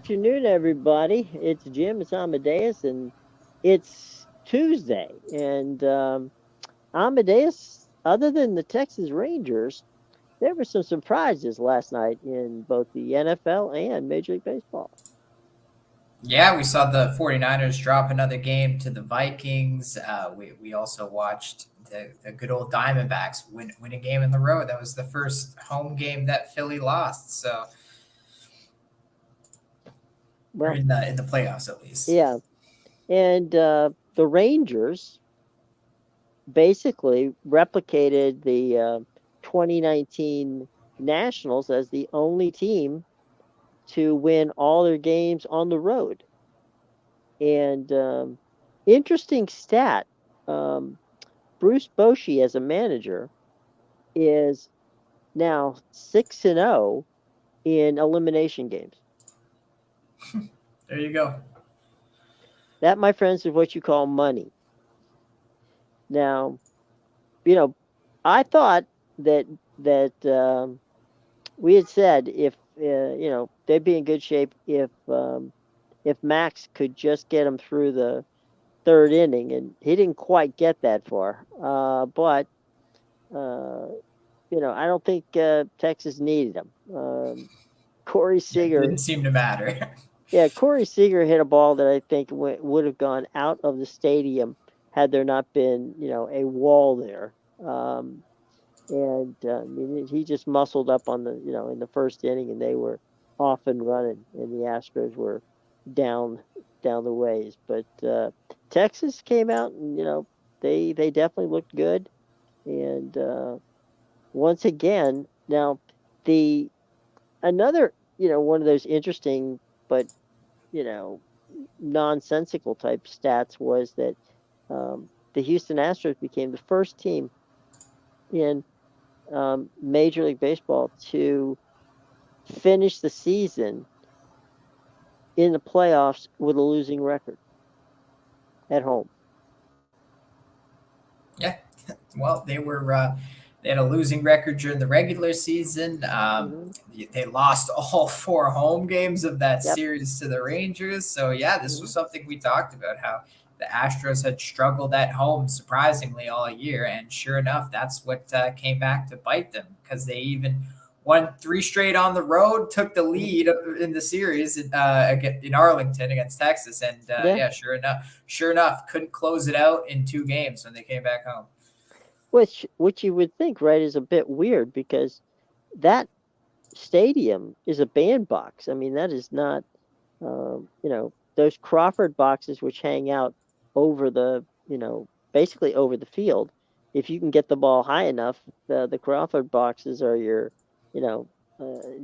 afternoon, everybody. It's Jim. It's Amadeus, and it's Tuesday. And Amadeus, other than the Texas Rangers, there were some surprises last night in both the NFL and Major League Baseball. Yeah, we saw the 49ers drop another game to the Vikings. We also watched the good old Diamondbacks win a game in the road. That was the first home game that Philly lost. So, or Well, in the playoffs at least. yeah. And the Rangers basically replicated the 2019 Nationals as the only team to win all their games on the road. And interesting stat, um, Bruce Bochy as a manager is now 6-0 in elimination games. There you go. That, my friends, is what you call money. Now, you know, I thought that we had said if they'd be in good shape if Max could just get them through the third inning, and he didn't quite get that far. But uh, I don't think Texas needed him. Corey Yeah, it Seager, didn't seem to matter. yeah, Corey Seager hit a ball that I think would have gone out of the stadium had there not been, a wall there. And I mean, he just muscled up on in the first inning, and they were off and running, and the Astros were down down the ways. But Texas came out, and they definitely looked good. And once again, now the another one of those interesting but you know nonsensical type stats was that the Houston Astros became the first team in Major League Baseball to finish the season in the playoffs with a losing record at home. Yeah. Well, they had a losing record during the regular season. Hmm. They lost all four home games of that Yep. series to the Rangers. So yeah, this was Hmm. something we talked about how the Astros had struggled at home surprisingly all year, and sure enough, that's what came back to bite them because they even won three straight on the road, took the Hmm. lead in the series in Arlington against Texas, and Yeah. yeah, sure enough, couldn't close it out in two games when they came back home. Which you would think, right, is a bit weird because that stadium is a bandbox. I mean, that is not, those Crawford boxes which hang out over basically over the field. If you can get the ball high enough, the Crawford boxes are your, the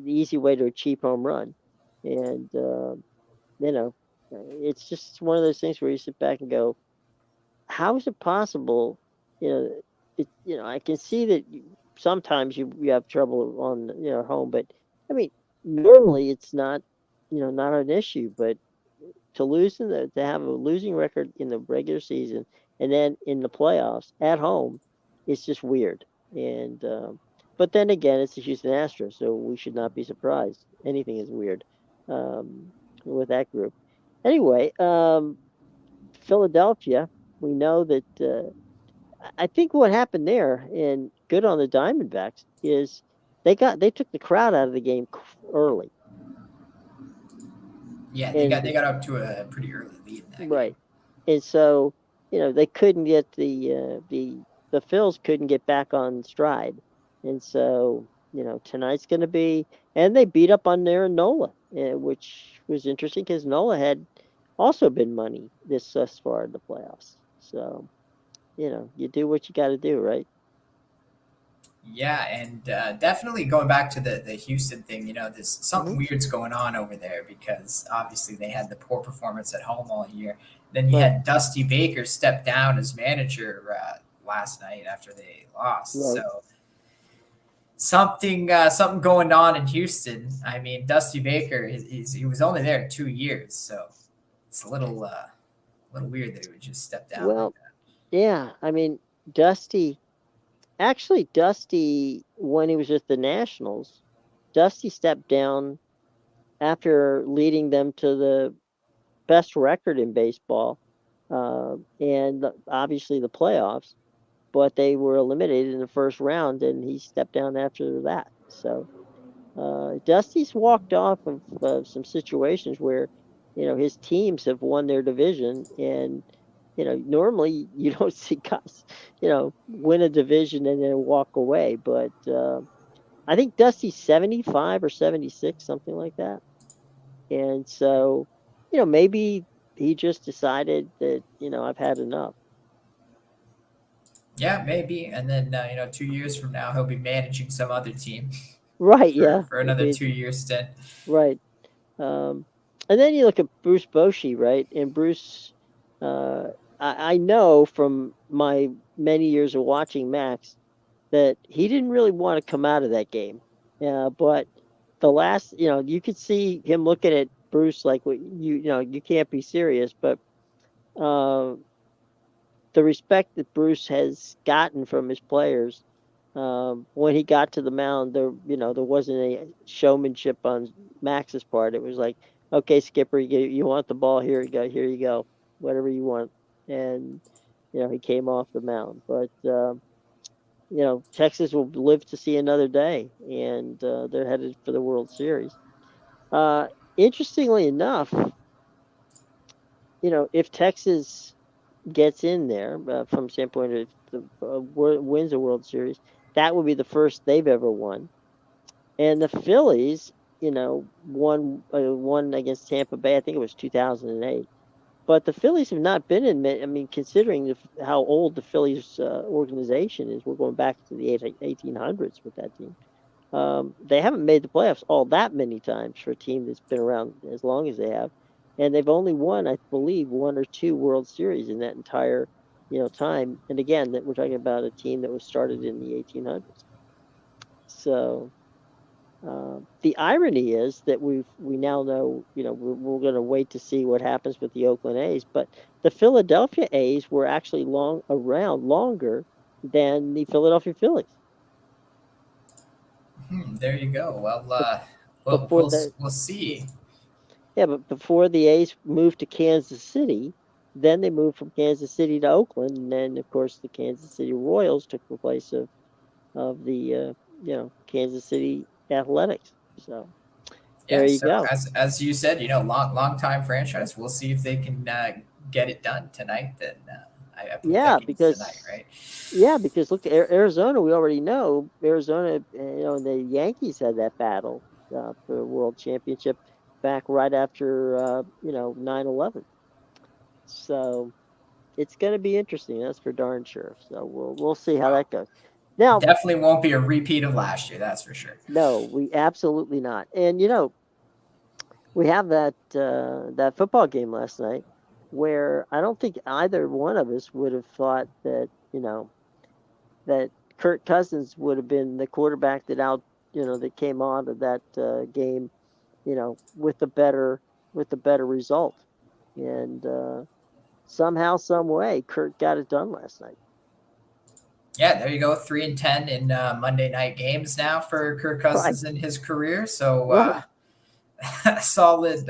easy way to a cheap home run. And, you know, it's just one of those things where you sit back and go, how is it possible? You know, I can see that sometimes you have trouble on home, but I mean, normally it's not not an issue. But to have a losing record in the regular season and then in the playoffs at home, it's just weird. And but then again, it's the Houston Astros, so we should not be surprised. Anything is weird with that group. Anyway, Philadelphia, we know that. I think what happened there, and good on the Diamondbacks, is they took the crowd out of the game early, Yeah, and they got up to a pretty early lead in that game. right, and so they couldn't get the Phils couldn't get back on stride, and so tonight's going to be, and they beat up on Aaron Nola, which was interesting because Nola had also been money this thus far in the playoffs. So you do what you got to do, right? Yeah, and definitely going back to the Houston thing, there's something Hmm. weird's going on over there because obviously they had the poor performance at home all year. Then you Right, had Dusty Baker step down as manager last night after they lost. right. So something going on in Houston. I mean, Dusty Baker he was only there 2 years, so it's a little weird that he would just step down like Well, yeah, I mean, Dusty, Dusty, when he was with the Nationals, Dusty stepped down after leading them to the best record in baseball, and obviously the playoffs, but they were eliminated in the first round, and he stepped down after that. So Dusty's walked off of some situations where, his teams have won their division, and normally you don't see guys, win a division and then walk away. But I think Dusty's 75 or 76, something like that. And so, maybe he just decided that, I've had enough. Yeah, maybe. And then 2 years from now, he'll be managing some other team Right? for Yeah. for another 2 year stint. Right. Um, and then you look at Bruce Bochy, right? And Bruce, uh, I know from my many years of watching Max that he didn't really want to come out of that game. But the last, you could see him looking at Bruce like, "Well, you can't be serious." But uh, the respect that Bruce has gotten from his players, when he got to the mound, there wasn't any showmanship on Max's part. It was like, okay, Skipper, you want the ball, here you go, whatever you want. And he came off the mound. But Texas will live to see another day, and they're headed for the World Series. Uh, Interestingly enough, if Texas gets in there, from standpoint of the wins a World Series, that would be the first they've ever won. And the Phillies, won against Tampa Bay. I think it was 2008. But the Phillies have not been in. I mean, considering how old the Phillies organization is, we're going back to the 1800s with that team. They haven't made the playoffs all that many times for a team that's been around as long as they have, and they've only won, I believe, one or two World Series in that entire, time. And again, that we're talking about a team that was started in the 1800s. So the irony is that we now know, we're going to wait to see what happens with the Oakland A's, but the Philadelphia A's were actually around longer than the Philadelphia Phillies. There you go. Well, we'll Before we'll the we'll see. Yeah, but before the A's moved to Kansas City, then they moved from Kansas City to Oakland, and then of course the Kansas City Royals took the place of the Kansas City Athletics. So there Yeah. you So go. as you said, long time franchise. We'll see if they can get it done tonight. Then I Yeah, think it's tonight, because right? look, Arizona, we already know Arizona. The Yankees had that battle for the World Championship back right after 9/11. So it's going to be interesting. That's for darn sure. So we'll see how Well, that goes. Now, definitely won't be a repeat of last year. That's for sure. no, we absolutely not. And we have that football game last night where I don't think either one of us would have thought that that Kirk Cousins would have been the quarterback that came out of that game, with the better result. And somehow, some way, Kirk got it done last night. Yeah, there you go. 3-10 in Monday night games now for Kirk Right, Cousins in his career. So right. solid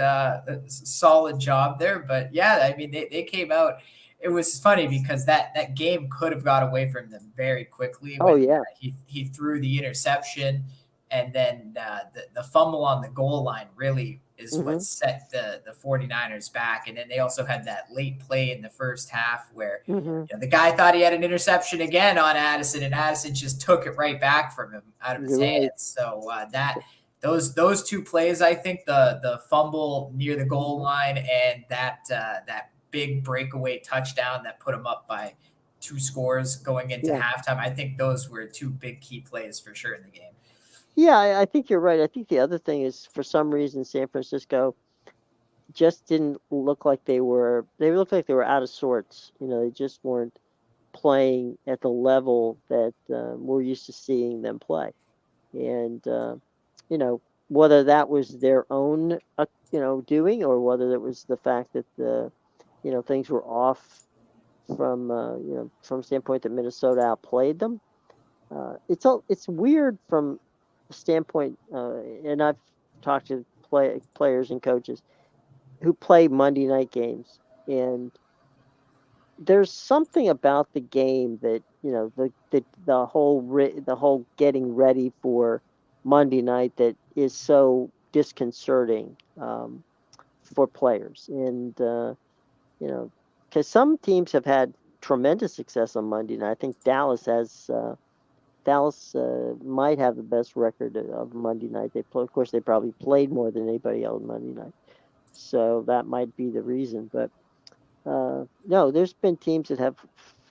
job there. But yeah, I mean they came out. It was funny because that game could have got away from them very quickly Oh when yeah. he threw the interception, and then the fumble on the goal line really is what Hmm. set the 49ers back. And then they also had that late play in the first half where Hmm. the guy thought he had an interception again on Addison, and Addison just took it right back from him out of his You're right. hands. So that those two plays, I think the fumble near the goal line and that big breakaway touchdown that put him up by two scores going into Yeah. halftime. I think those were two big key plays for sure in the game. Yeah, I think you're right. I think the other thing is for some reason San Francisco just didn't look like they looked like they were out of sorts. They just weren't playing at the level that we're used to seeing them play. And you know, whether that was their own doing, or whether it was the fact that things were off from standpoint that Minnesota outplayed them. It's weird from a standpoint, and I've talked to players and coaches who play Monday night games, and there's something about the game that the whole getting ready for Monday night that is so disconcerting for players, and because some teams have had tremendous success on Monday night. I think Dallas might have the best record of Monday night. Of course, they probably played more than anybody else Monday night, so that might be the reason. But no, there's been teams that have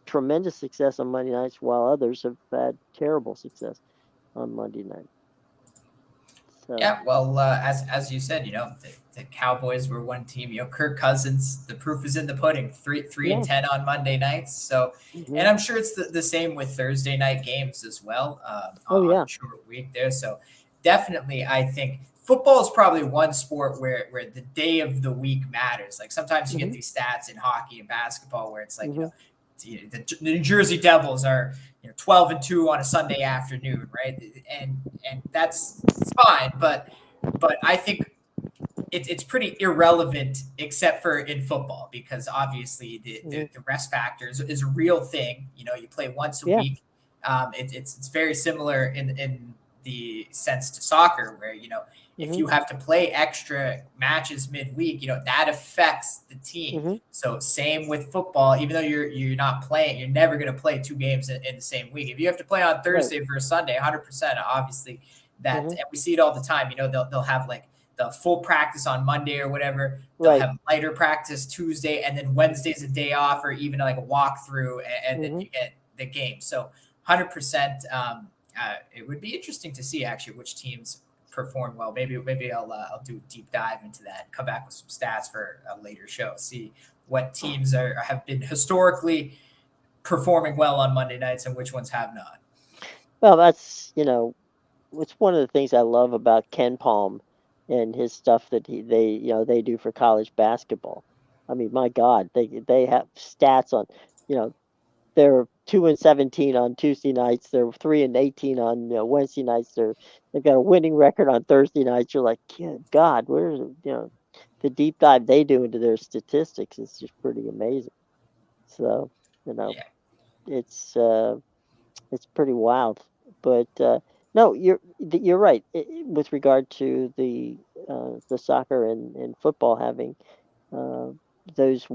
tremendous success on Monday nights, while others have had terrible success on Monday night. So Yeah, well, as you said, the Cowboys were one team. Kirk Cousins, the proof is in the pudding. Three and yeah, 10 on Monday nights. So, hmm and I'm sure it's the same with Thursday night games as well, oh on yeah, the short week there. So, definitely, I think football is probably one sport where the day of the week matters. Like sometimes you get hmm these stats in hockey and basketball where it's like hmm the New Jersey Devils are 12-2 on a Sunday afternoon, right? And that's it's fine, but I think it's pretty irrelevant except for in football because obviously hmm the rest factor is a real thing. You play once a yeah, week. It's very similar in the sense to soccer where if hmm you have to play extra matches midweek, that affects the team. hmm So same with football. Even though you're not playing, you're never going to play two games in the same week. If you have to play on right, Thursday for a Sunday, 100%, obviously that, hmm and we see it all the time. They'll have like the full practice on Monday or whatever. They'll right, have lighter practice Tuesday, and then Wednesday's a day off, or even like a walkthrough, and then hmm you get the game. So 100%. It would be interesting to see actually which teams perform well. Maybe I'll do a deep dive into that. Come back with some stats for a later show. See what teams have been historically performing well on Monday nights and which ones have not. well, that's it's one of the things I love about Ken Palm and his stuff that they do for college basketball. I mean, my God, they have stats on, you know, they're 2-17 on Tuesday nights. They're 3-18 on Wednesday nights. They've got a winning record on Thursday nights. You're like, good God, where's the deep dive they do into their statistics is just pretty amazing. So you know, Yeah. it's uh, it's pretty wild. But no, you're right with regard to the soccer and football having uh, those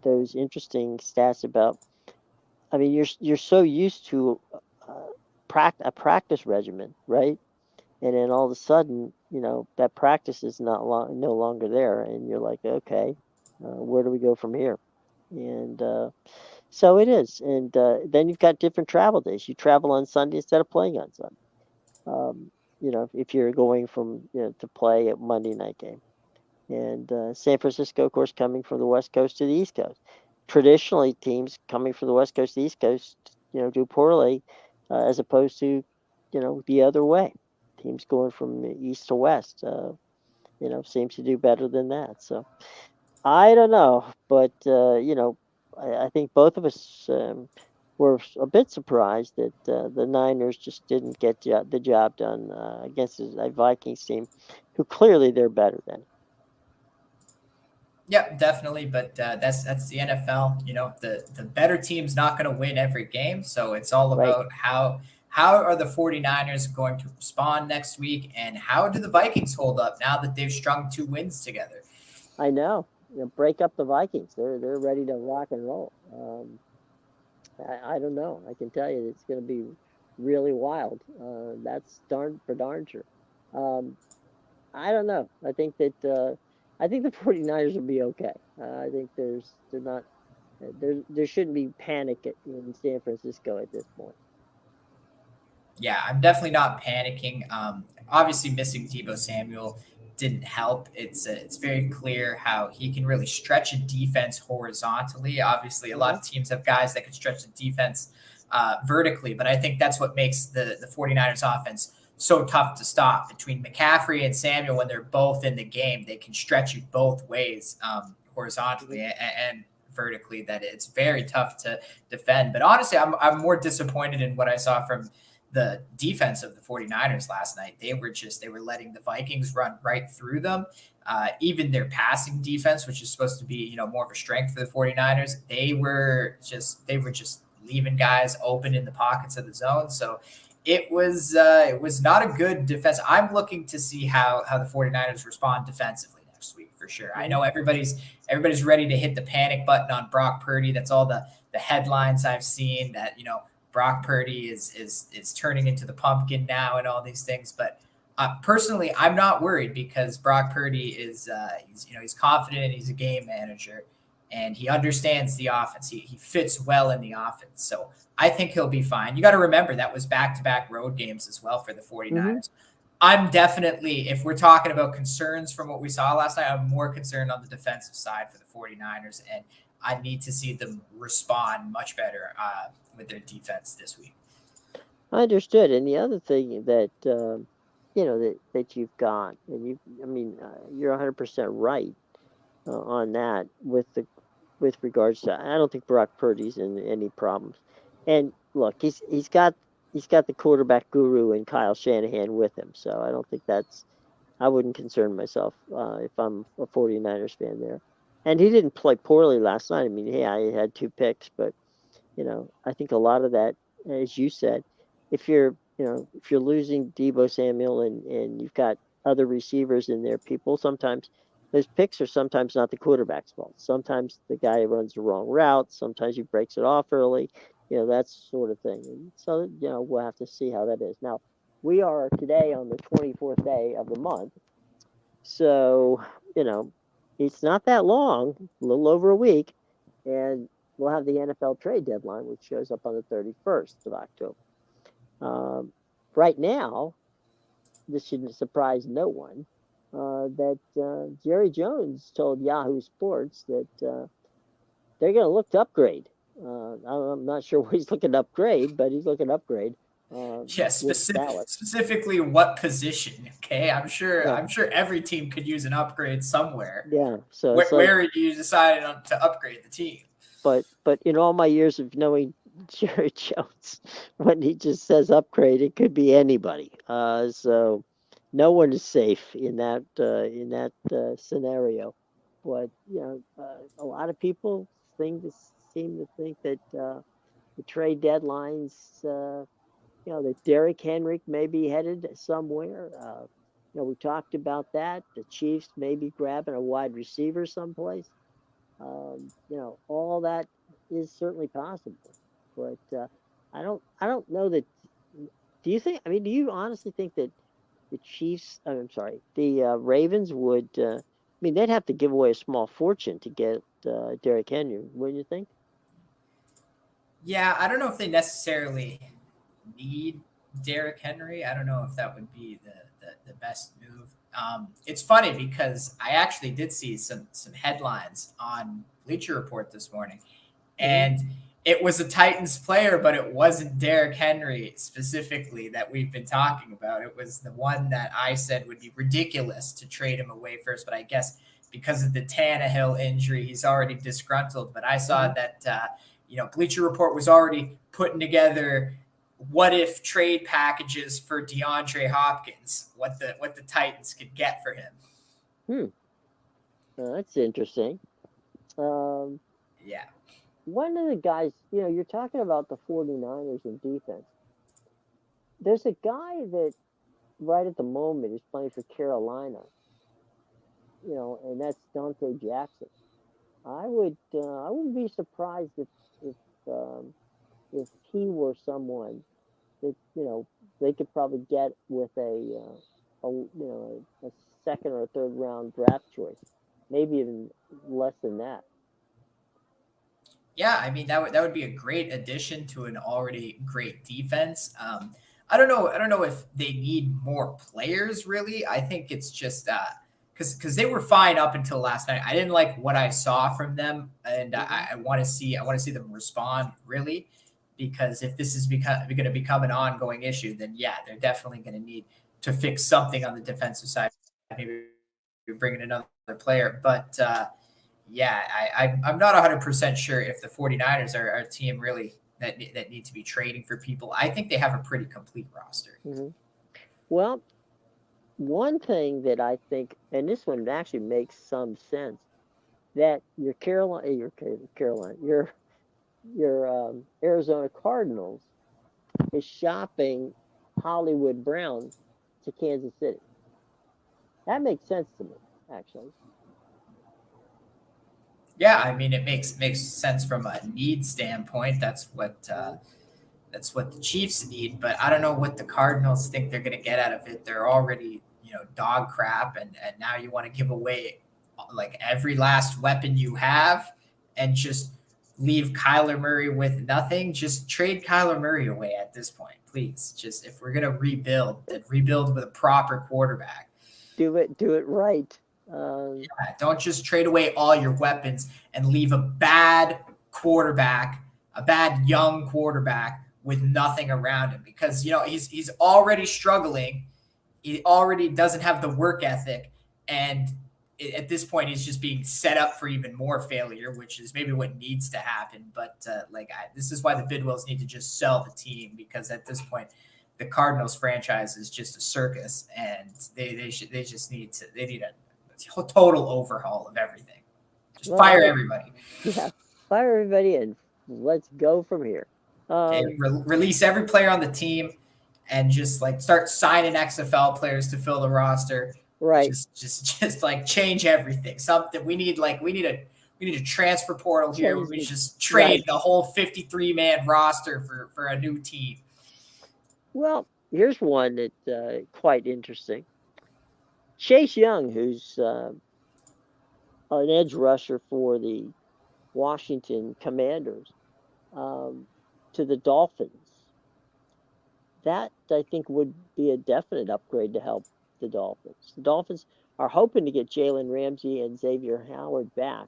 those interesting stats about. I mean, you're so used to uh, a practice regimen, right? And then all of a sudden, that practice is no longer there, and you're like, okay, where do we go from here? And so it is. And then you've got different travel days. You travel on Sunday instead of playing on Sunday. If you're going from to play a Monday night game, and San Francisco, of course, coming from the West Coast to the East Coast. Traditionally, teams coming from the West Coast to the East Coast, do poorly, as opposed to, the other way. Teams going from east to west, seems to do better than that. So I don't know, but I think both of us were a bit surprised that the Niners just didn't get the job done against a Vikings team, who clearly they're better than. Yep, definitely. But that's the NFL. The better team's not going to win every game. So it's all Right. about how are the 49ers going to respond next week, and how do the Vikings hold up now that they've strung two wins together? I know. Break up the Vikings. They're ready to rock and roll. I don't know. I can tell you it's going to be really wild. That's darn sure. Um, I don't know. I think the 49ers will be okay. I think they're not there shouldn't be panic in San Francisco at this point. Yeah, I'm definitely not panicking. Obviously, missing Debo Samuel didn't help. It's very clear how he can really stretch a defense horizontally. Obviously, a lot hmm of teams have guys that can stretch the defense vertically, but I think that's what makes the 49ers offense so tough to stop. Between McCaffrey and Samuel, when they're both in the game, they can stretch you both ways, horizontally hmm and vertically, that it's very tough to defend. But honestly, I'm more disappointed in what I saw from the defense of the 49ers last night. They were letting the Vikings run right through them. Even their passing defense, which is supposed to be, more of a strength for the 49ers, they were just leaving guys open in the pockets of the zone. So it was not a good defense. I'm looking to see how the 49ers respond defensively next week for sure. I Mhm. know everybody's ready to hit the panic button on Brock Purdy. That's all the headlines I've seen that, Brock Purdy is turning into the pumpkin now and all these things. But personally, I'm not worried because Brock Purdy is he's confident, he's a game manager, and he understands the offense. He fits well in the offense. So I think he'll be fine. You got to remember that was back-to-back road games as well for the Mhm. 49ers. I'm definitely, if we're talking about concerns from what we saw last night, I'm more concerned on the defensive side for the 49ers, and I need to see them respond much better with their defense this week. I understood. And the other thing that that you've got, and you're 100% right on that with regards to. I don't think Brock Purdy's in any problems. And look, he's got the quarterback guru and Kyle Shanahan with him, so I don't think that's. I wouldn't concern myself if I'm a 49ers fan there. And he didn't play poorly last night. I mean, yeah, he had 2 picks, but I think a lot of that, as you said, if you're losing Debo Samuel and you've got other receivers in there, people sometimes those picks are sometimes not the quarterback's fault. Sometimes the guy runs the wrong route. Sometimes he breaks it off early. That sort of thing. And so we'll have to see how that is. Now we are today on the 24th day of the month, so it's not that long, a little over a week, and we'll have the NFL trade deadline, which shows up on the 31st of October. Um, right now, this shouldn't surprise no one that Jerry Jones told Yahoo Sports that they're going to look to upgrade. I'm not sure what he's looking to upgrade, but he's looking to upgrade Yeah, with Dallas. specifically what position? Okay, I'm sure Yeah, I'm sure every team could use an upgrade somewhere. yeah. So Where, it's like, where are you decided on to upgrade the team? but in all my years of knowing Jerry Jones, when he just says upgrade, it could be anybody. So no one is safe in that scenario. But a lot of people seem to think that the trade deadlines, that Derrick Henry may be headed somewhere. We talked about that. The Chiefs may be grabbing a wide receiver someplace. All that is certainly possible, but I don't know that. Do you think? I mean, do you honestly think that the Chiefs? I'm sorry, the Ravens would? I mean, they'd have to give away a small fortune to get Derrick Henry, wouldn't you think? Yeah, I don't know if they necessarily need Derrick Henry. I don't know if that would be the best move. It's funny because I actually did see some headlines on Bleacher Report this morning, Hmm. and it was a Titans player, but it wasn't Derrick Henry specifically that we've been talking about. It was the one that I said would be ridiculous to trade him away first, but I guess because of the Tannehill injury, he's already disgruntled. But I saw Hmm. that Bleacher Report was already putting together what if trade packages for DeAndre Hopkins, what the Titans could get for him. Hmm. That's interesting. Um, Yeah. one of the guys, you're talking about the 49ers in defense. There's a guy that right at the moment is playing for Carolina, and that's Dante Jackson. I wouldn't be surprised if um, if he were someone that they could probably get with a second or third round draft choice, maybe even less than that. Yeah, I mean that would be a great addition to an already great defense. I don't know. I don't know if they need more players. Really, I think it's just because they were fine up until last night. I didn't like what I saw from them, and Hmm. I want to see them respond really. Because if this is going to become an ongoing issue, then yeah, they're definitely going to need to fix something on the defensive side. Maybe bring in another player, but yeah, I'm not 100% sure if the 49ers are a team really that need to be trading for people. I think they have a pretty complete roster. Mm-hmm. Well, one thing that I think, and this one actually makes some sense, that your Arizona Cardinals is shopping Hollywood Brown to Kansas City. That makes sense to me, actually. Yeah, I mean it makes sense from a need standpoint. That's what the Chiefs need, but I don't know what the Cardinals think they're going to get out of it. They're already, dog crap, and now you want to give away like every last weapon you have and just leave Kyler Murray with nothing. Just trade Kyler Murray away at this point, please. Just if we're going to rebuild, then rebuild with a proper quarterback. Do it right. Yeah, don't just trade away all your weapons and leave a bad quarterback, a bad young quarterback with nothing around him because he's already struggling. He already doesn't have the work ethic, and at this point, he's just being set up for even more failure, which is maybe what needs to happen. But this is why the Bidwells need to just sell the team because at this point, the Cardinals franchise is just a circus, and they need a total overhaul of everything. Just fire everybody. Yeah, fire everybody and let's go from here. Release every player on the team and just start signing XFL players to fill the roster. Right. Just change everything. Something we need a transfer portal here where we just trade the whole 53-man roster for a new team. Well, here's one that's quite interesting. Chase Young, who's an edge rusher for the Washington Commanders, to the Dolphins. That, I think, would be a definite upgrade to help the Dolphins. The Dolphins are hoping to get Jalen Ramsey and Xavier Howard back.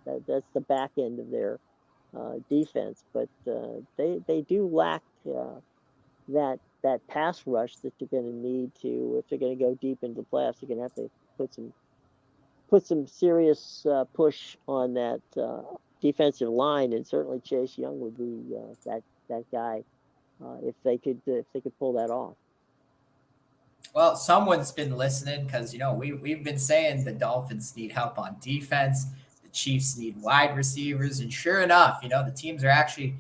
That's the back end of their defense, but they do lack that pass rush that they're going to need to, if they're going to go deep into the playoffs. They're going to have to put some serious push on that defensive line, and certainly Chase Young would be that guy if they could pull that off. Well, someone's been listening because we've been saying the Dolphins need help on defense, the Chiefs need wide receivers, and sure enough, the teams are actually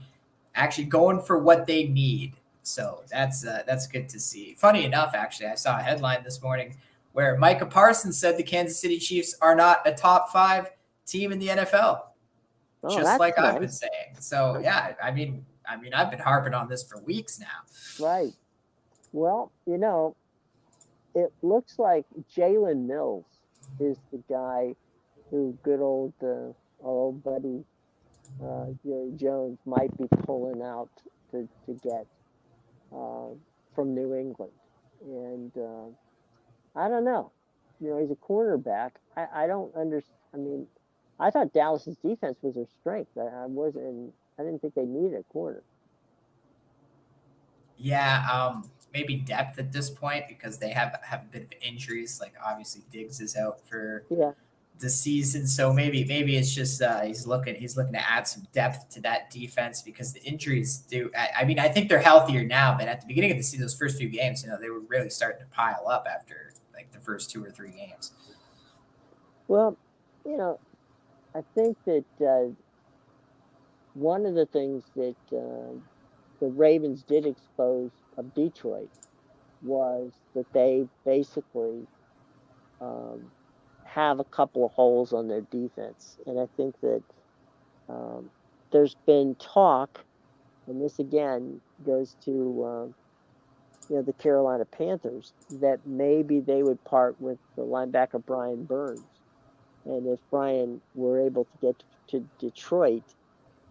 going for what they need. So that's good to see. Funny enough, actually, I saw a headline this morning where Micah Parsons said the Kansas City Chiefs are not a top 5 team in the NFL, just like nice. I've been saying. So yeah, I mean, I've been harping on this for weeks now. Right. Well, it looks like Jalen Mills is the guy who good old our old buddy Jerry Jones might be pulling out to get from New England, and I don't know. He's a cornerback. I don't understand. I mean, I thought Dallas's defense was their strength. I didn't think they needed a corner. Yeah, maybe depth at this point because they have a bit of injuries. Like obviously Diggs is out for the season, so maybe it's just he's looking to add some depth to that defense because the injuries do. I mean, I think they're healthier now, but at the beginning of the season, those first few games, they were really starting to pile up after the first 2 or 3 games. Well, I think that one of the things that the Ravens did expose of Detroit was that they basically have a couple of holes on their defense. And I think that there's been talk, and this again goes to the Carolina Panthers, that maybe they would part with the linebacker Brian Burns. And if Brian were able to get to Detroit,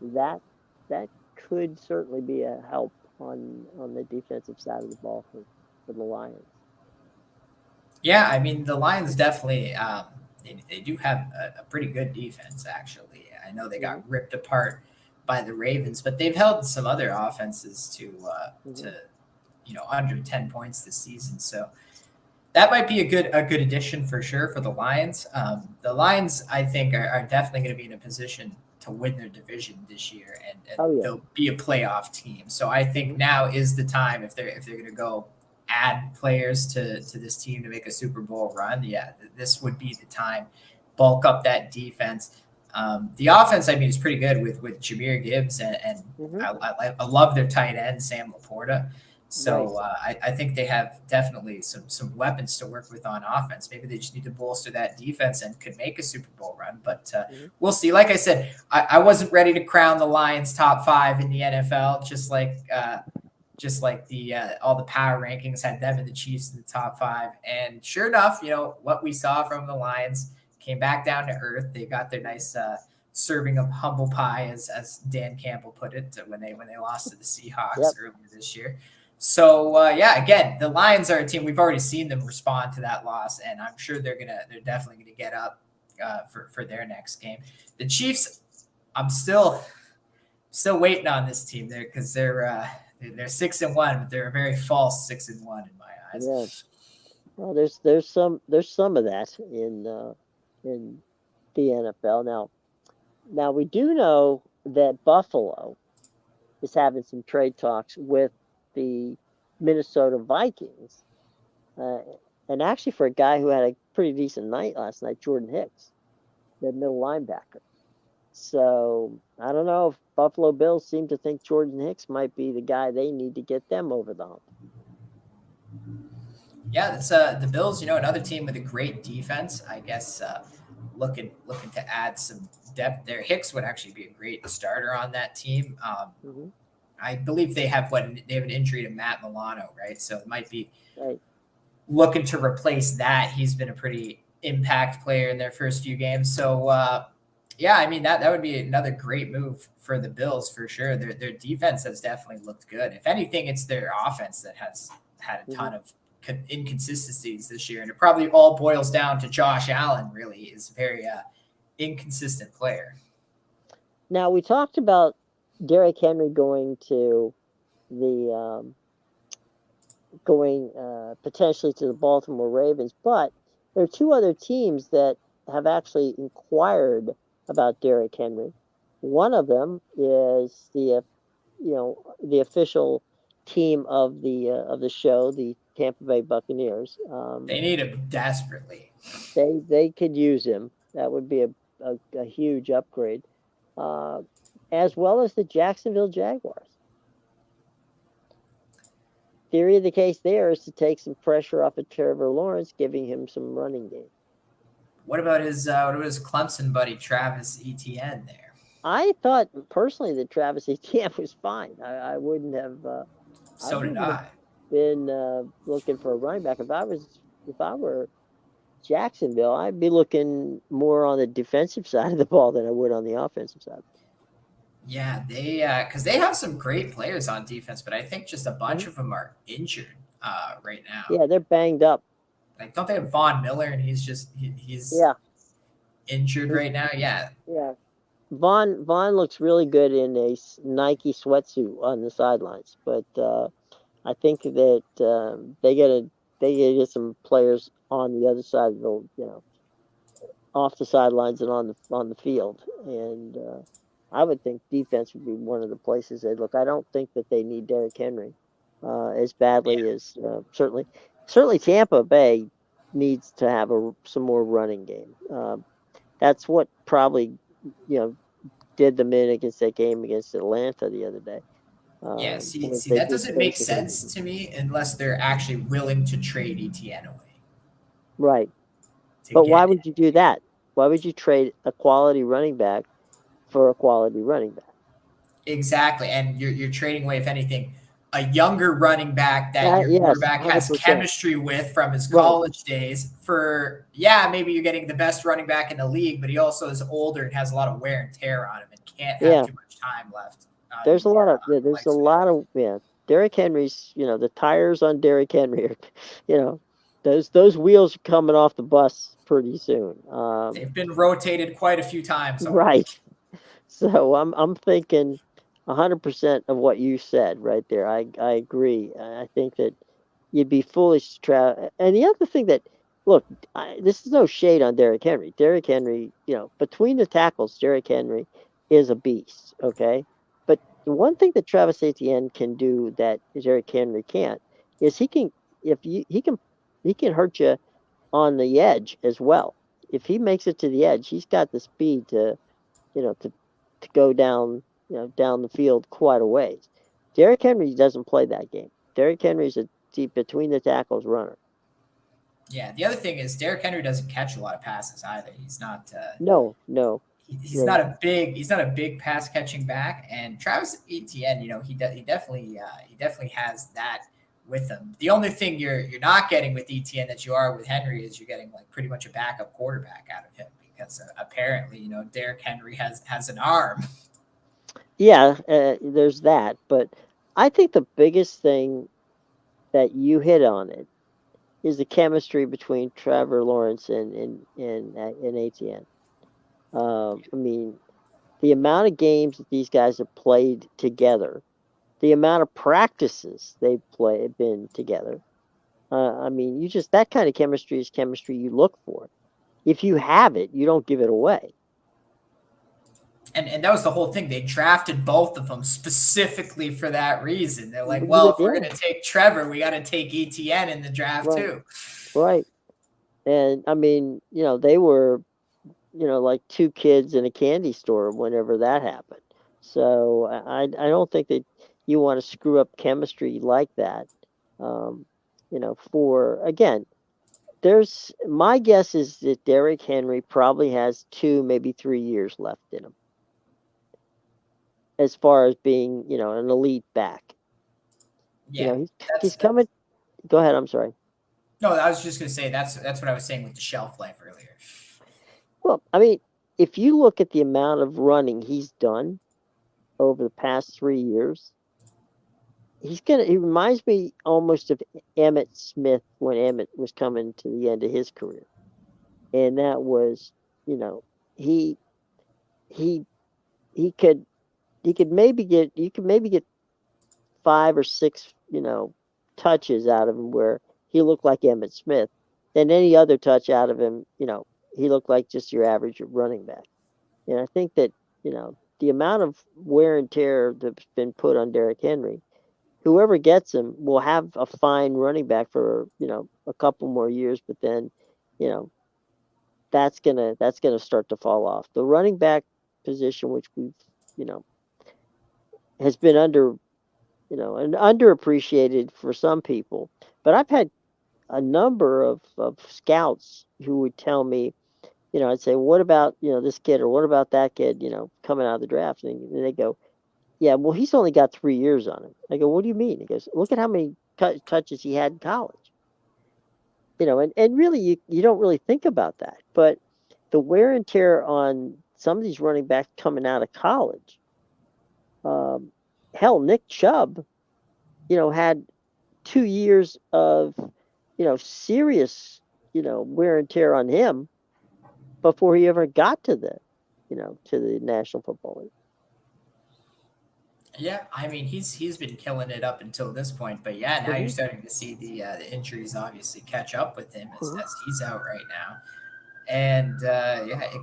that could certainly be a help on the defensive side of the ball for the Lions. Yeah, I mean, the Lions definitely they do have a pretty good defense, actually. I know they got ripped apart by the Ravens, but they've held some other offenses to under 10 points this season. So that might be a good addition for sure for the Lions. The Lions, I think, are definitely going to be in a position to win their division this year, and Oh yeah. they'll be a playoff team. So I think now is the time if they're going to go add players to this team to make a Super Bowl run. Yeah, this would be the time. Bulk up that defense. The offense, I mean, is pretty good with Jahmyr Gibbs, and Mm-hmm. I love their tight end Sam Laporta. Right. So I think they have definitely some weapons to work with on offense. Maybe they just need to bolster that defense and could make a Super Bowl run. But Mm-hmm. we'll see. Like I said, I wasn't ready to crown the Lions top 5 in the NFL, just like the all the power rankings had them and the Chiefs in the top 5. And sure enough, what we saw from the Lions came back down to earth. They got their nice serving of humble pie, as Dan Campbell put it, when they lost to the Seahawks Yep. earlier this year. So again, the Lions are a team we've already seen them respond to that loss, and I'm sure they're definitely gonna get up for their next game. The Chiefs, I'm still waiting on this team there because they're 6-1, but they're a very false 6-1 in my eyes. Yeah. Well, there's some of that in the NFL now. We do know that Buffalo is having some trade talks with the Minnesota Vikings, and actually for a guy who had a pretty decent night last night, Jordan Hicks, the middle linebacker. So I don't know if Buffalo Bills seem to think Jordan Hicks might be the guy they need to get them over the hump. Yeah, that's the Bills. Another team with a great defense. I guess looking to add some depth there. Hicks would actually be a great starter on that team. Mm-hmm. I believe they have an injury to Matt Milano, right? So it might be Right. looking to replace that. He's been a pretty impact player in their first few games. So I mean that would be another great move for the Bills for sure. Their defense has definitely looked good. If anything, it's their offense that has had a ton of inconsistencies this year, and it probably all boils down to Josh Allen. Really, is a very inconsistent player. Now we talked about Derrick Henry going to the potentially to the Baltimore Ravens, but there are two other teams that have actually inquired about Derrick Henry. One of them is the official team of the show, the Tampa Bay Buccaneers. They need him desperately. They could use him. That would be a huge upgrade, as well as the Jacksonville Jaguars. Theory of the case there is to take some pressure off of Trevor Lawrence, giving him some running game. What about his Clemson buddy Travis Etienne there? I thought personally that Travis Etienne was fine. I wouldn't have. So did I. Been looking for a running back. If I were Jacksonville, I'd be looking more on the defensive side of the ball than I would on the offensive side. Yeah, because they have some great players on defense, but I think just a bunch of them are injured right now. Yeah, they're banged up. Like, don't they have Von Miller, and he's injured right now? Yeah. Yeah. Von looks really good in a Nike sweatsuit on the sidelines, but I think that they gotta get some players on the other side of the off the sidelines and on the field, and I would think defense would be one of the places they'd look. I don't think that they need Derrick Henry as badly as certainly Tampa Bay needs to have some more running game. That's what probably did them in against that game against Atlanta the other day. See, that doesn't make sense to me unless they're actually willing to trade Etienne away. Right. But why would you do that? Why would you trade a quality running back for a quality running back? Exactly. And you're trading away, if anything, a younger running back that your quarterback 100%. Has chemistry with from his college days for, maybe you're getting the best running back in the league, but he also is older and has a lot of wear and tear on him and can't have too much time left. There's a lot of Derrick Henry's, the tires on Derrick Henry are, those wheels are coming off the bus pretty soon. They've been rotated quite a few times. Right. So I'm thinking 100% of what you said right there. I agree. I think that you'd be foolish to try. And the other thing that, look, this is no shade on Derrick Henry. Derrick Henry, between the tackles, Derrick Henry is a beast. Okay, but the one thing that Travis Etienne can do that Derrick Henry can't is he can if you he can hurt you on the edge as well. If he makes it to the edge, he's got the speed to to go down down the field quite a ways. Derrick Henry doesn't play that game. Derrick Henry's a deep between the tackles runner. Yeah, the other thing is Derrick Henry doesn't catch a lot of passes either. He's not. No, no. He's Yeah, not a big pass catching back. And Travis Etienne, he definitely has that with him. The only thing you're not getting with Etienne that you are with Henry is you're getting like pretty much a backup quarterback out of him because apparently Derrick Henry has an arm. yeah. There's that, but I think the biggest thing that you hit on it is the chemistry between Trevor Lawrence and Etienne. I mean, the amount of games that these guys have played together, the amount of practices they've been together. I mean, you just that kind of chemistry is chemistry you look for. If you have it, you don't give it away. And that was the whole thing. They drafted both of them specifically for that reason. They're like, well, if we're Yeah, going to take Trevor, we got to take ETN in the draft right, too. right. And I mean, they were, like two kids in a candy store whenever that happened. So I don't think that you want to screw up chemistry like that. Um, for again, there's my guess is that Derrick Henry probably has 2, maybe 3 years left in him as far as being, an elite back. Yeah, He's that's coming. Go ahead. I'm sorry. no. I was just going to say that's what I was saying with the shelf life earlier. Well, I mean, if you look at the amount of running he's done over the past 3 years, he reminds me almost of Emmett Smith when Emmett was coming to the end of his career. And that was, you know, he he he could you could maybe get 5 or 6, touches out of him where he looked like Emmett Smith. Then any other touch out of him, he looked like just your average running back. And I think that, the amount of wear and tear that's been put on Derrick Henry, whoever gets him will have a fine running back for, a couple more years, but then, you know, that's gonna start to fall off. The running back position, which we've, you know, has been and underappreciated for some people. But I've had a number of scouts who would tell me, I'd say, what about, this kid or what about that kid, coming out of the draft? And they go, yeah, well, he's only got 3 years on him. I go, what do you mean? He goes, look at how many touches he had in college. And really, you don't really think about that. But the wear and tear on some of these running backs coming out of college, um, hell, Nick Chubb, had 2 years of, serious, wear and tear on him before he ever got to the National Football League. Yeah, I mean he's been killing it up until this point, but yeah, now you're Mm-hmm. starting to see the injuries obviously catch up with him Mm-hmm. as he's out right now. And yeah, it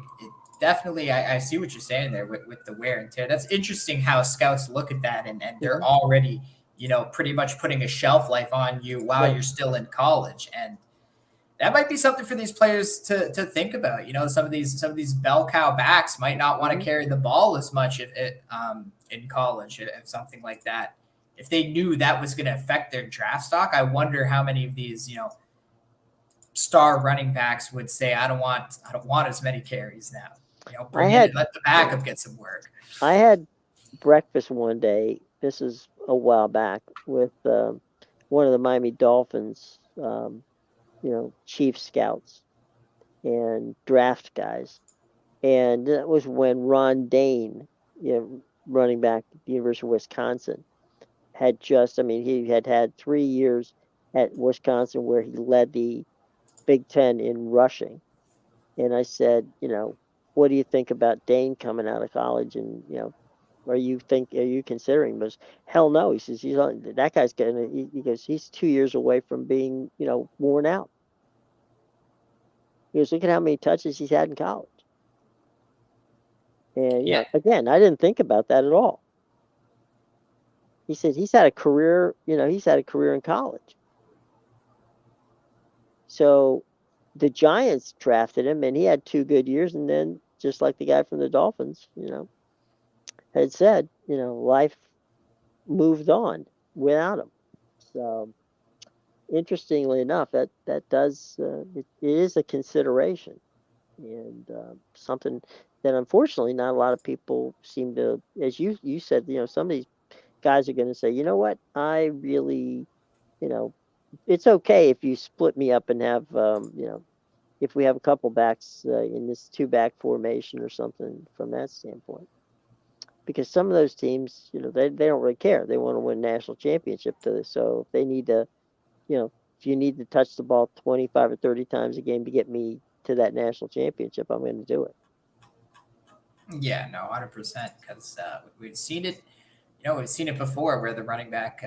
definitely I see what you're saying there with the wear and tear. That's interesting how scouts look at that and they're Mm-hmm. already pretty much putting a shelf life on you while Right. you're still in college, and that might be something for these players to think about. Some of these bell cow backs might not want to Mm-hmm. carry the ball as much if in college, if something like that. If they knew that was going to affect their draft stock, I wonder how many of these star running backs would say, I don't want as many carries now. I Bring in had and let the yeah, backup get some work. I had breakfast one day. This is a while back with one of the Miami Dolphins, chief scouts and draft guys, and that was when Ron Dane, running back at the University of Wisconsin, had just. I mean, he had 3 years at Wisconsin where he led the Big Ten in rushing. And I said, what do you think about Dane coming out of college? And are you considering? But hell no. He says that guy's gonna. He goes, he's 2 years away from being worn out. He goes, look at how many touches he's had in college. And Yeah. again, I didn't think about that at all. He said he's had a career. He's had a career in college. So the Giants drafted him, and he had 2 good years, and then just like the guy from the Dolphins, had said, life moved on without him. So interestingly enough, that does it is a consideration, and something that unfortunately not a lot of people seem to, as you said, some of these guys are going to say, you know what, I really, you know, it's okay if you split me up and have, if we have a couple backs in this two back formation or something from that standpoint. Because some of those teams, they don't really care. They want to win national championship. So if they need to, if you need to touch the ball 25 or 30 times a game to get me to that national championship, I'm going to do it. Yeah, no, 100%. Because we've seen it, we've seen it before where the running back,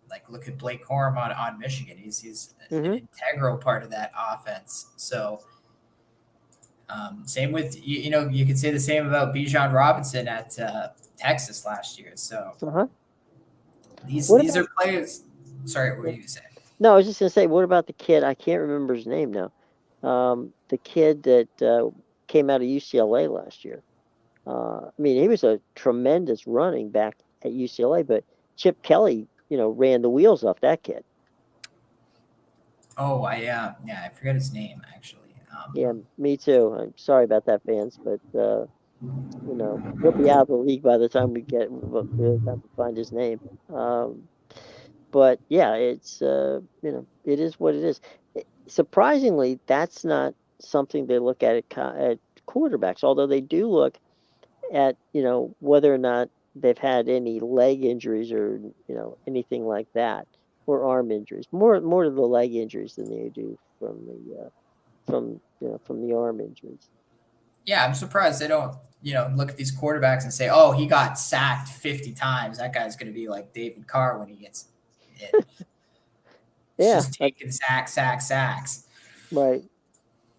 like look at Blake Corum on Michigan. He's an Mm-hmm. integral part of that offense. So same with you could say the same about Bijan Robinson at Texas last year. So Uh-huh. these What these are about, players. Sorry, what were yeah. you saying? No, I was just going to say, what about the kid? I can't remember his name now. The kid that came out of UCLA last year. I mean, he was a tremendous running back at UCLA, but Chip Kelly, ran the wheels off that kid. Oh, yeah, I forget his name actually. Yeah, me too. I'm sorry about that, fans, but he'll be out of the league by the time we'll have to find his name. Um, but yeah, it's it is what it is. Surprisingly, that's not something they look at quarterbacks, although they do look at whether or not they've had any leg injuries or anything like that, or arm injuries. More to the leg injuries than they do from the arm injuries. Yeah, I'm surprised they don't look at these quarterbacks and say, "Oh, he got sacked 50 times. That guy's going to be like David Carr when he gets it." It's Yeah, just taking sacks. right.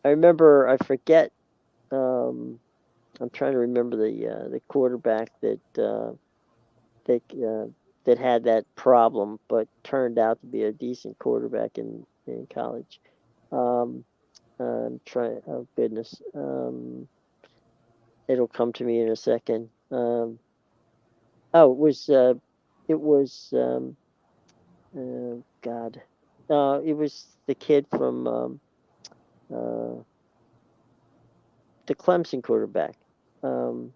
I remember. I forget. Um, I'm trying to remember the quarterback that that had that problem, but turned out to be a decent quarterback in college. Um, I'm trying. Oh goodness. It'll come to me in a second. Oh, it was God. It was the kid from uh, the Clemson quarterback. Um,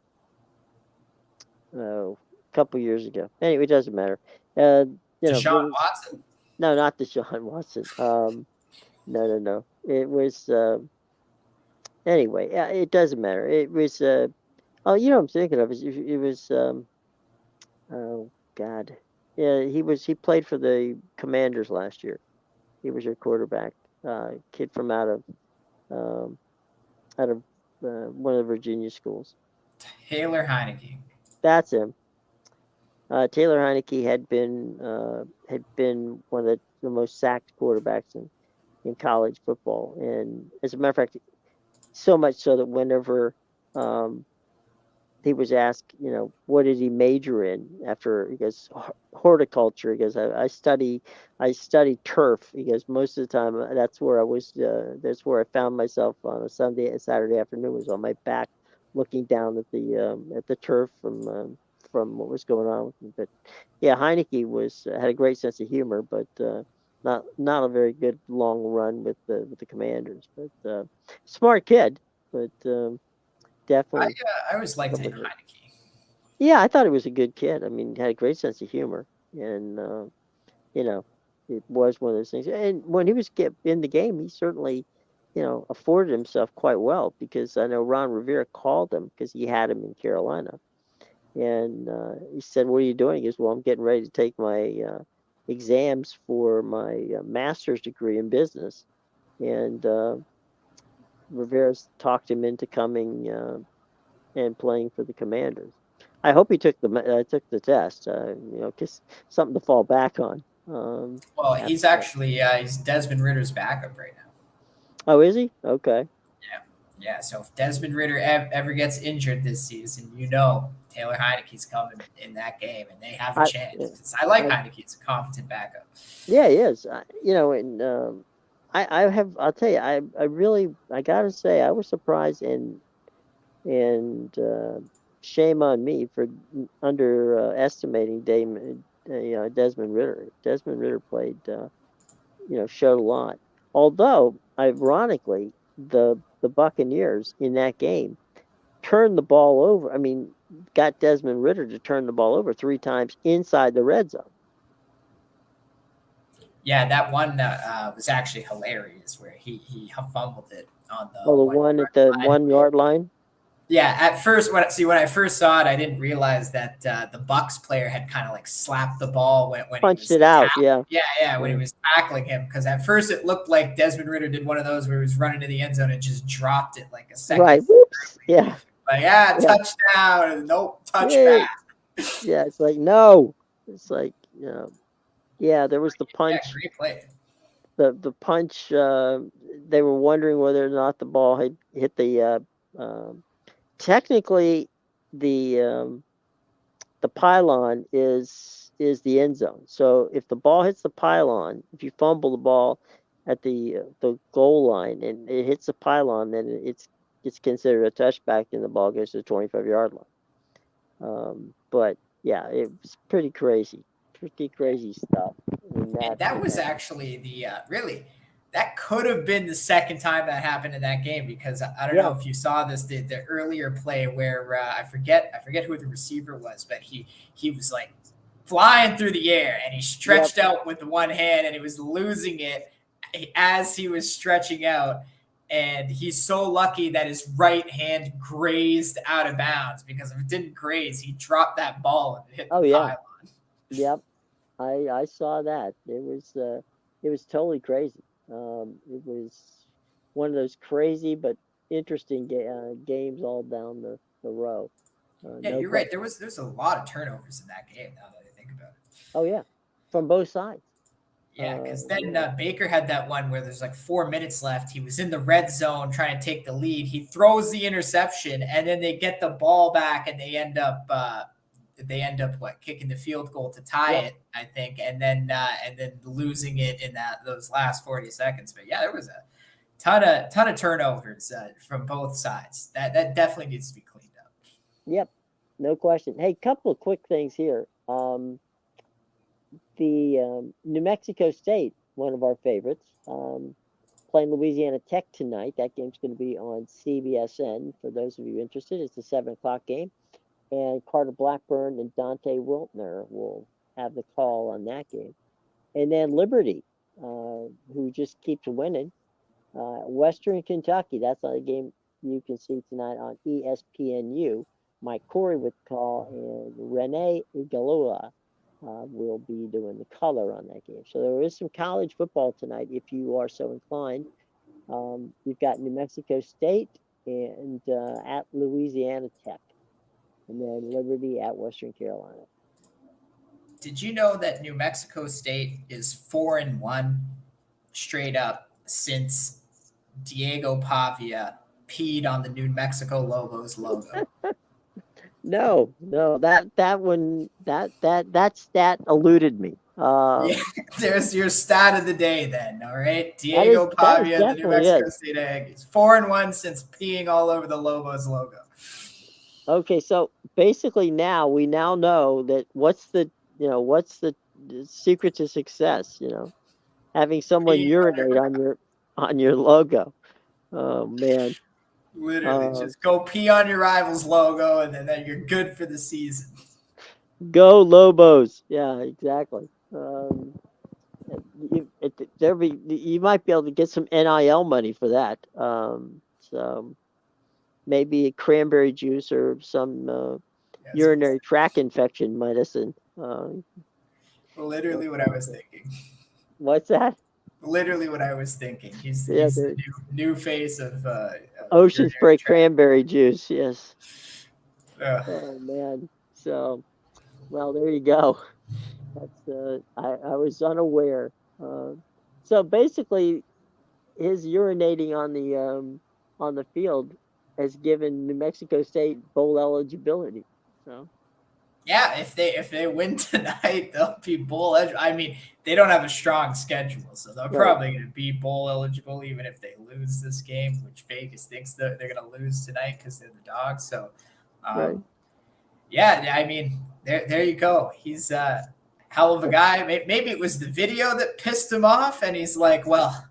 oh, a couple years ago. Anyway, it doesn't matter. Uh, Deshaun there was Watson. no, not the Deshaun Watson. No, no, no. It was anyway. Yeah, it doesn't matter. It was oh, what I'm thinking of. It was oh God. Yeah, he played for the Commanders last year. He was your quarterback. Kid from um out of one of the Virginia schools. Taylor Heineke. That's him. Taylor Heineke had been one of the most sacked quarterbacks in college football, and as a matter of fact, so much so that whenever um, he was asked, what did he major in after, he goes, horticulture. He goes, I study turf. He goes, most of the time that's where I found myself on a Sunday and Saturday afternoon, was on my back looking down at the turf from what was going on with me. But yeah, Heineke had a great sense of humor, but not a very good long run with the Commanders. But smart kid, but I definitely I always liked somebody. Heineke. Yeah, I thought he was a good kid. I mean, he had a great sense of humor, and you know, it was one of those things. And when he was in the game, he certainly, afforded himself quite well, because I know Ron Rivera called him because he had him in Carolina, and he said, "What are you doing?" He goes, "Well, I'm getting ready to take my exams for my master's degree in business," and Rivera's talked him into coming and playing for the Commanders. I hope he took the test. Cause something to fall back on. Well, After he's that. actually he's Desmond Ritter's backup right now. Oh, is he? Okay. Yeah. Yeah, so if Desmond Ritter ever gets injured this season, you know Taylor Heineke's coming in that game, and they have a I, chance. 'Cause I like I Heineke; it's a competent backup. yeah, he is. And I'll tell you, I really, I gotta say, I was surprised and shame on me for underestimating Desmond Ritter. Desmond Ritter played, showed a lot. Although, ironically, the Buccaneers in that game turned the ball over. I mean, got Desmond Ritter to turn the ball over 3 times inside the red zone. Yeah, that one was actually hilarious, where he fumbled it on the Oh, the one one yard at the line. 1 yard line Yeah, at first, when I first saw it, I didn't realize that the Bucks player had kind of like slapped the ball when he punched was it out. Yeah, when he yeah. was tackling him. Because at first it looked like Desmond Ritter did one of those where he was running to the end zone and just dropped it like a second Right. too Whoops. early. Yeah, Like, yeah, yeah, touchdown. Nope, touchback. yeah, yeah. It's like no. It's like yeah. There was the Yeah, punch. great play. The punch. They were wondering whether or not the ball had hit the. Technically, the um, the pylon is the end zone. So if the ball hits the pylon, if you fumble the ball at the goal line and it hits the pylon, then it's considered a touchback and the ball goes to the 25-yard line. But yeah, it was pretty Yeah. crazy stuff in And that that in was that. actually the really that could have been the second time that happened in that game because I don't know Yeah, if you saw this the earlier play where I forget who the receiver was, but he was like flying through the air and he yep. stretched out with the one hand and he was losing it as he was stretching out. And he's so lucky that his right hand grazed out of bounds because if it didn't graze, he dropped that ball and hit the Oh yeah, pile. yep. I saw that. It was totally crazy. It was one of those crazy but interesting games all down the row. Yeah, No you're right. question. There's a lot of turnovers in that game. Now that I think about it. Oh yeah, from both sides. Yeah, because then Yeah, Baker had that one where there's like 4 minutes left. He was in the red zone trying to take the lead. He throws the interception, and then they get the ball back, and they end up what kicking the field goal to tie yep, it, I think, and then losing it in that those last 40 seconds. But yeah, there was a ton of turnovers from both sides. That definitely needs to be cleaned up. yep. No question. Hey, couple of quick things here. The New Mexico State, one of our favorites, playing Louisiana Tech tonight. That game's going to be on CBSN. For those of you interested, it's a 7 o'clock game, and Carter Blackburn and Dante Wiltner will have the call on that game. And then Liberty, who just keeps winning, Western Kentucky. That's a game you can see tonight on ESPNU. Mike Corey with the call, and Renee Igalua will be doing the color on that game. So there is some college football tonight if you are so inclined. You've got New Mexico State and at Louisiana Tech, and then Liberty at Western Carolina. Did you know that New Mexico State is 4-1 straight up since Diego Pavia peed on the New Mexico Lobos logo? No, no, that one that stat eluded me. Yeah, there's your stat of the day then. All right. Diego That is Pavia, the New definitely Mexico it. State Aggies. 4-1 since peeing all over the Lobos logo. Okay, so basically now we now know that what's the secret to success, having someone Peeing urinate on your logo. Oh man. literally Uh, just go pee on your rival's logo and then you're good for the season. Go Lobos. Yeah, exactly. You might be able to get some NIL money for that. So maybe cranberry juice or some Yeah, urinary tract infection medicine. literally Most what I was likely. thinking. What's that? Literally what I was thinking. Yeah, He's the the new face of ocean urinary spray tract. cranberry juice. Yes. Uh, Oh man. So well, there you go. That's I was unaware. So basically, his urinating on on the field has given New Mexico State bowl eligibility. So Yeah, if they win tonight, they'll be bowl eligible. I mean, they don't have a strong schedule, so they're right, probably going to be bowl eligible even if they lose this game, which Vegas thinks that they're going to lose tonight because they're the dogs. So, right. um, yeah, I mean, there you go. He's a hell of a guy. Maybe it was the video that pissed him off, and he's like, well.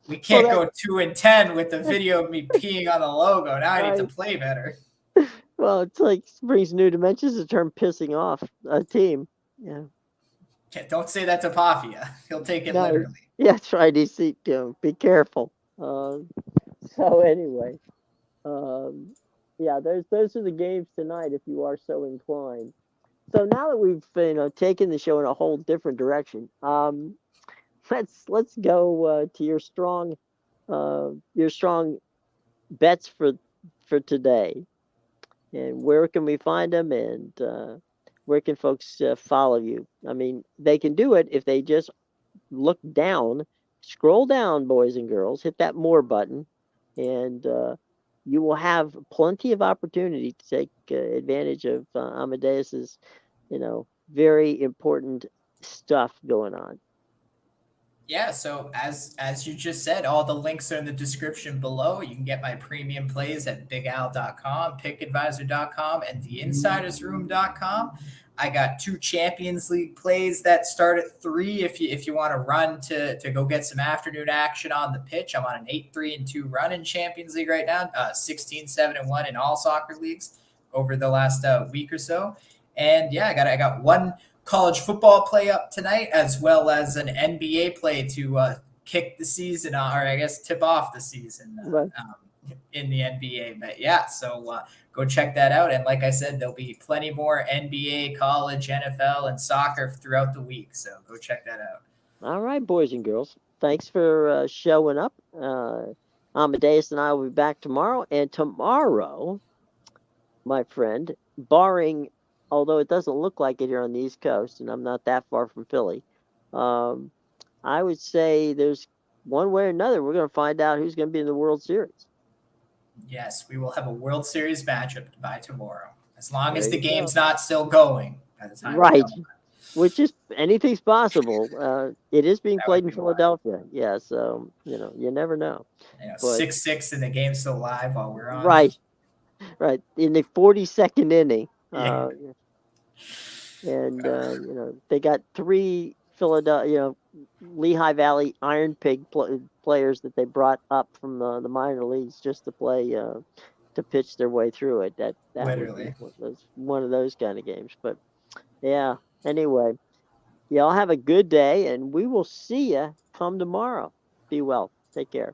We Well, can't go 2-10 with the video of me peeing on the logo. Now I need to right. play better. Well, it's like brings new dimensions. The term pissing off a team. Yeah. Don't say that to Pafia. He'll take it No. literally. Yeah, that's right. He's, be careful. So anyway, um, yeah, those are the games tonight if you are so inclined. So now that we've taken the show in a whole different direction, let's go to your strong bets for today, and where can we find them, and where can folks follow you? I mean, they can do it if they just look down, scroll down, boys and girls, hit that more button, and you will have plenty of opportunity to take advantage of Amadeus's, very important stuff going on. Yeah, so as you just said, all the links are in the description below. You can get my premium plays at bigal.com, pickadvisor.com, and theinsidersroom.com. I got 2 Champions League plays that start at 3 if you want to run to go get some afternoon action on the pitch. I'm on an 8-3-2 run in Champions League right now, 16-7-1 in all soccer leagues over the last week or so. And yeah, I got one college football play up tonight, as well as an NBA play to kick the season, or I guess tip off the season Right. in the NBA. But yeah, so go check that out. And like I said, there'll be plenty more NBA, college, NFL, and soccer throughout the week. So go check that out. All right, boys and girls. Thanks for showing up. Amadeus and I will be back tomorrow. And tomorrow, my friend, barring, although it doesn't look like it here on the East Coast, and I'm not that far from Philly, um, I would say there's one way or another, we're going to find out who's going to be in the World Series. Yes, we will have a World Series matchup by tomorrow, as long as There the you game's go. not still going by the time we Right. come. Which is anything's possible. It is being That played would in be wild. Philadelphia. Yeah, so you never know. But 6-6 and the game's still live while we're on. right, right in the 42nd inning. Yeah. And they got 3 Philadelphia, Lehigh Valley Iron Pig players that they brought up from the minor leagues just to play to pitch their way through it. That Literally. was one of those kind of games. But yeah, anyway, y'all have a good day, and we will see you come tomorrow. Be well. Take care.